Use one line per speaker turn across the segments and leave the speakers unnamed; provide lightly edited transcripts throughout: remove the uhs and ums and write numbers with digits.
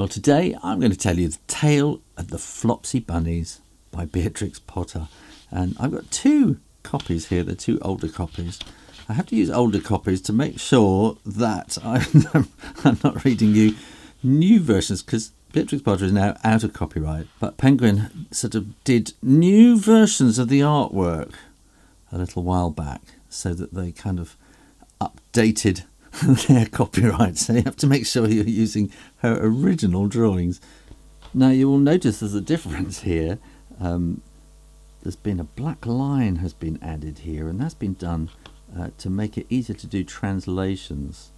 Well, today I'm going to tell you the tale of the Flopsy Bunnies by Beatrix Potter. And I've got two copies here, they're two older copies. I have to use older copies to make sure that I'm not reading you new versions, because Beatrix Potter is now out of copyright. But Penguin sort of did new versions of the artwork a little while back, so that they kind of updated their copyright. So you have to make sure you're using her original drawings. Now you will notice there's a difference here. There's been a black line has been added here, and that's been done to make it easier to do translations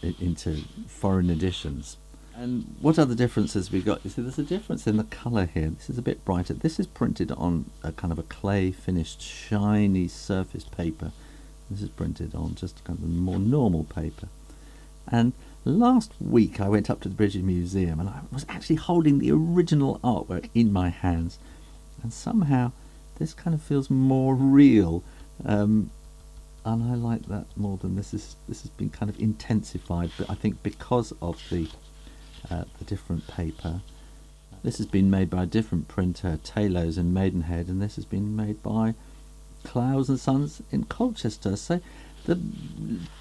into foreign editions. And what other differences we got? You see, there's a difference in the colour here. This is a bit brighter. This is printed on a kind of a clay finished shiny surface paper. This is printed on just kind of a more normal paper. And last week I went up to the British Museum and I was actually holding the original artwork in my hands. And somehow this kind of feels more real. And I like that more than this has been kind of intensified, but I think because of the different paper. This has been made by a different printer, Taylor's in Maidenhead, and this has been made by Clowes and Sons in Colchester. So the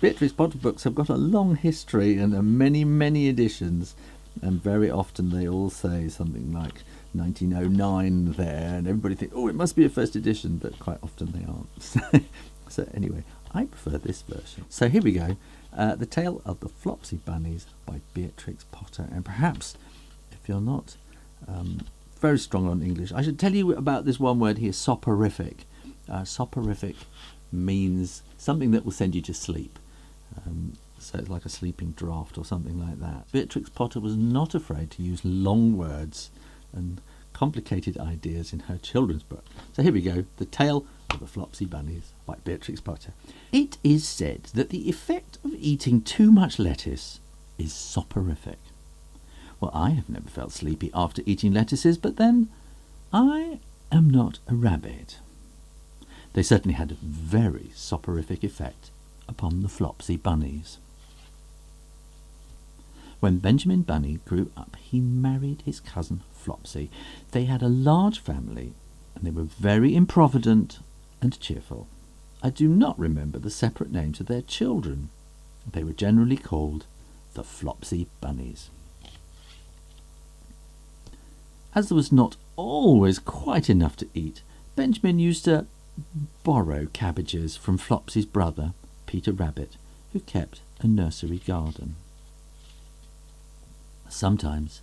Beatrix Potter books have got a long history and many editions, and very often they all say something like 1909 there, and everybody thinks, oh, it must be a first edition, but quite often they aren't. So anyway, I prefer this version. So here we go. The Tale of the Flopsy Bunnies by Beatrix Potter. And perhaps, if you're not very strong on English, I should tell you about this one word here, soporific. Soporific means something that will send you to sleep. So it's like a sleeping draught or something like that. Beatrix Potter was not afraid to use long words and complicated ideas in her children's book. So here we go, The Tale of the Flopsy Bunnies by Beatrix Potter. It is said that the effect of eating too much lettuce is soporific. Well, I have never felt sleepy after eating lettuces, but then I am not a rabbit. They certainly had a very soporific effect upon the Flopsy Bunnies. When Benjamin Bunny grew up, he married his cousin Flopsy. They had a large family, and they were very improvident and cheerful. I do not remember the separate names of their children. They were generally called the Flopsy Bunnies. As there was not always quite enough to eat, Benjamin used to borrow cabbages from Flopsy's brother, Peter Rabbit, who kept a nursery garden. Sometimes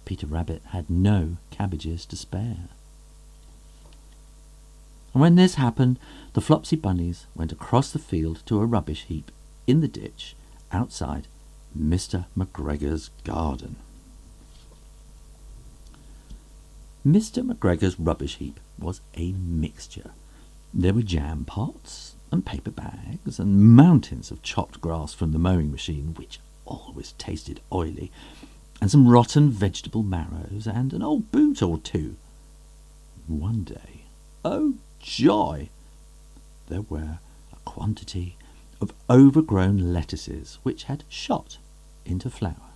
Peter Rabbit had no cabbages to spare. And when this happened, the Flopsy Bunnies went across the field to a rubbish heap in the ditch outside Mr. McGregor's garden. Mr. McGregor's rubbish heap was a mixture. There were jam pots and paper bags and mountains of chopped grass from the mowing machine, which always tasted oily, and some rotten vegetable marrows and an old boot or two. One day, oh joy! There were a quantity of overgrown lettuces which had shot into flower.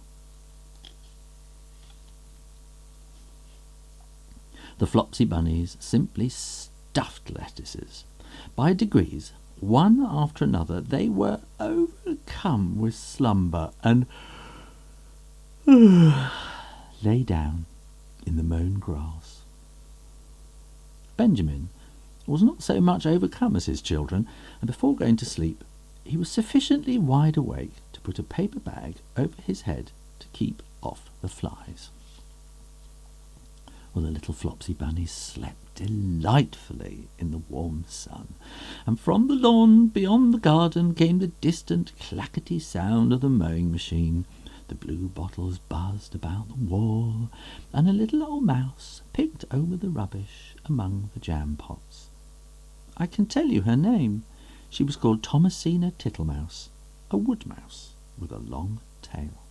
The Flopsy Bunnies simply stuffed lettuces. By degrees, one after another, they were overcome with slumber and lay down in the mown grass. Benjamin was not so much overcome as his children, and before going to sleep he was sufficiently wide awake to put a paper bag over his head to keep off the flies. Well, the little Flopsy Bunnies slept delightfully in the warm sun, and from the lawn beyond the garden came the distant clackety sound of the mowing machine. The blue bottles buzzed about the wall, and a little old mouse picked over the rubbish among the jam pots. I can tell you her name. She was called Thomasina Tittlemouse, a wood mouse with a long tail.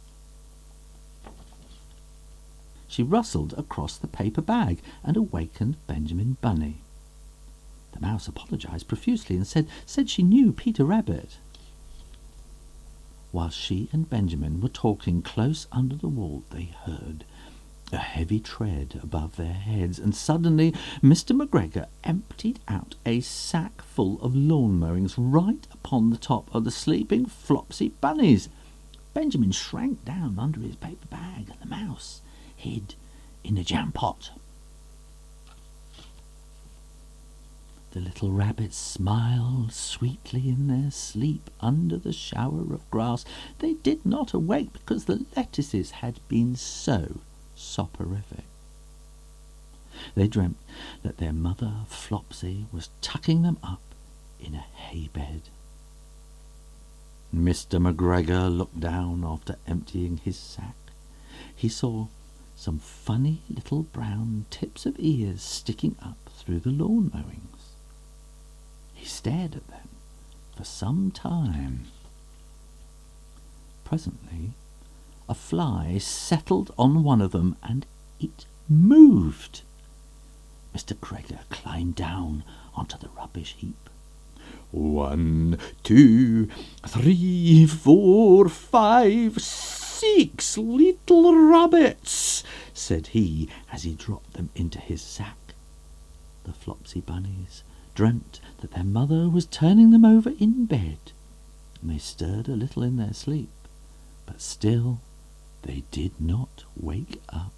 She rustled across the paper bag and awakened Benjamin Bunny. The mouse apologized profusely and said she knew Peter Rabbit. While she and Benjamin were talking close under the wall, they heard a heavy tread above their heads, and suddenly Mr. McGregor emptied out a sack full of lawn mowings right upon the top of the sleeping Flopsy Bunnies. Benjamin shrank down under his paper bag, and the mouse hid in a jam pot. The little rabbits smiled sweetly in their sleep under the shower of grass. They did not awake because the lettuces had been so soporific. They dreamt that their mother Flopsy was tucking them up in a hay bed. Mr. McGregor looked down after emptying his sack. He saw some funny little brown tips of ears sticking up through the lawn mowings. He stared at them for some time. Presently, a fly settled on one of them, and it moved. Mr. McGregor climbed down onto the rubbish heap. 1, 2, 3, 4, 5, 6 little rabbits, said he as he dropped them into his sack. The Flopsy Bunnies dreamt that their mother was turning them over in bed, and they stirred a little in their sleep, but still they did not wake up.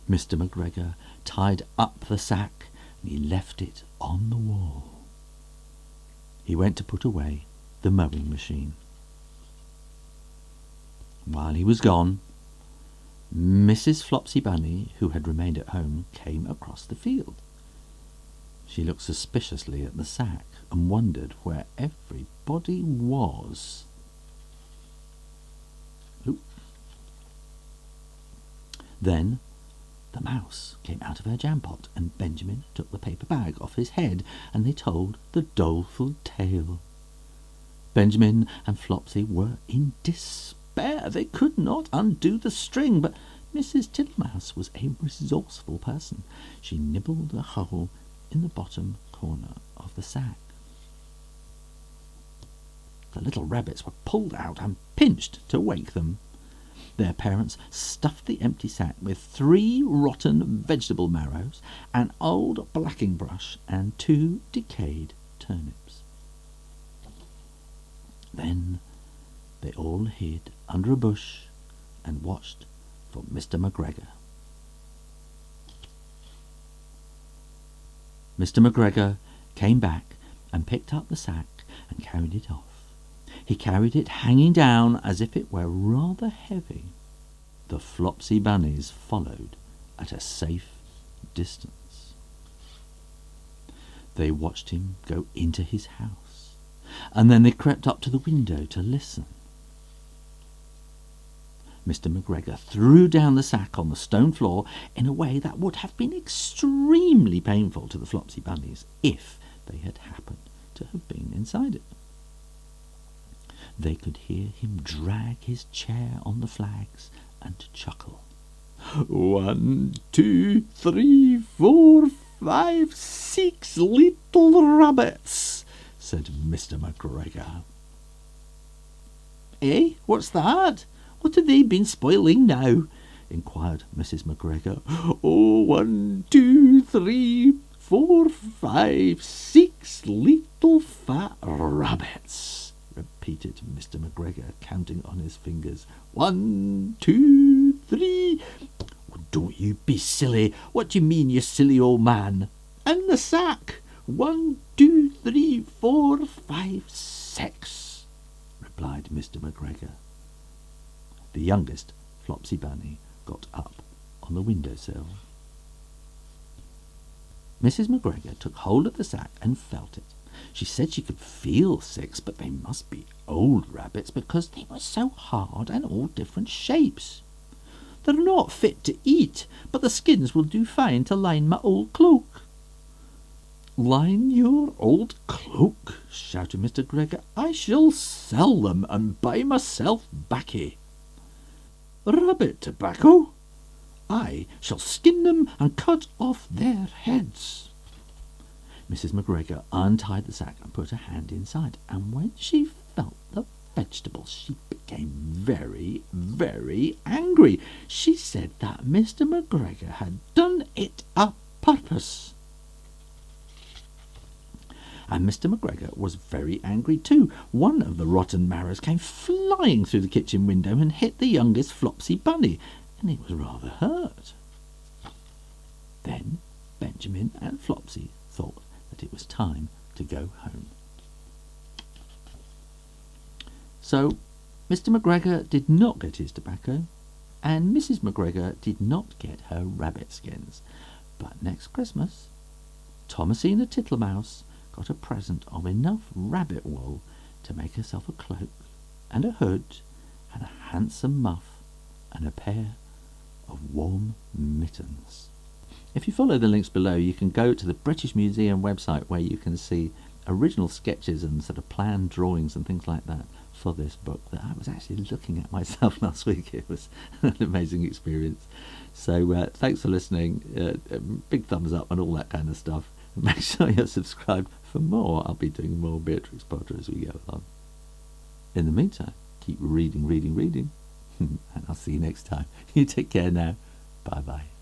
Mr. McGregor tied up the sack, and he left it on the wall. He went to put away the mowing machine. While he was gone, Mrs. Flopsy Bunny, who had remained at home, came across the field. She looked suspiciously at the sack and wondered where everybody was. Oop. Then the mouse came out of her jam pot, and Benjamin took the paper bag off his head, and they told the doleful tale. Benjamin and Flopsy were in despair. They could not undo the string, but Mrs. Tittlemaus was a resourceful person. She nibbled a hole in the bottom corner of the sack. The little rabbits were pulled out and pinched to wake them. Their parents stuffed the empty sack with 3 rotten vegetable marrows, an old blacking brush, and 2 decayed turnips. Then they all hid under a bush and watched for Mr. McGregor. Mr. McGregor came back and picked up the sack and carried it off. He carried it hanging down as if it were rather heavy. The Flopsy Bunnies followed at a safe distance. They watched him go into his house, and then they crept up to the window to listen. Mr. McGregor threw down the sack on the stone floor in a way that would have been extremely painful to the Flopsy Bunnies if they had happened to have been inside it. They could hear him drag his chair on the flags and chuckle. 1, 2, 3, 4, 5, 6 little rabbits, said Mr. McGregor. Eh, what's that? What have they been spoiling now? Inquired Mrs. McGregor. 1, 2, 3, 4, 5, 6 little fat rabbits, repeated Mr. McGregor, counting on his fingers. 1, 2, 3. Don't you be silly. What do you mean, you silly old man? And the sack. 1, 2, 3, 4, 5, 6, replied Mr. McGregor. The youngest Flopsy Bunny got up on the windowsill. Mrs. McGregor took hold of the sack and felt it. She said she could feel 6, but they must be old rabbits because they were so hard and all different shapes. They're not fit to eat, but the skins will do fine to line my old cloak. Line your old cloak, shouted Mr. McGregor. I shall sell them and buy myself baccy. Rabbit tobacco? I shall skin them and cut off their heads. Mrs. McGregor untied the sack and put her hand inside, and when she felt the vegetables, she became very, very angry. She said that Mr. McGregor had done it a purpose. And Mr. McGregor was very angry too. One of the rotten marrows came flying through the kitchen window and hit the youngest Flopsy Bunny, and he was rather hurt. Then Benjamin and Flopsy thought that it was time to go home. So Mr. McGregor did not get his tobacco, and Mrs. McGregor did not get her rabbit skins. But next Christmas, Thomasina Tittlemouse got a present of enough rabbit wool to make herself a cloak and a hood and a handsome muff and a pair of warm mittens. If you follow the links below, you can go to the British Museum website where you can see original sketches and sort of planned drawings and things like that for this book that I was actually looking at myself last week. It was an amazing experience. So thanks for listening. Big thumbs up and all that kind of stuff. Make sure you're subscribed for more. I'll be doing more Beatrix Potter as we go along. In the meantime, keep reading, and I'll see you next time. You take care now. Bye-bye.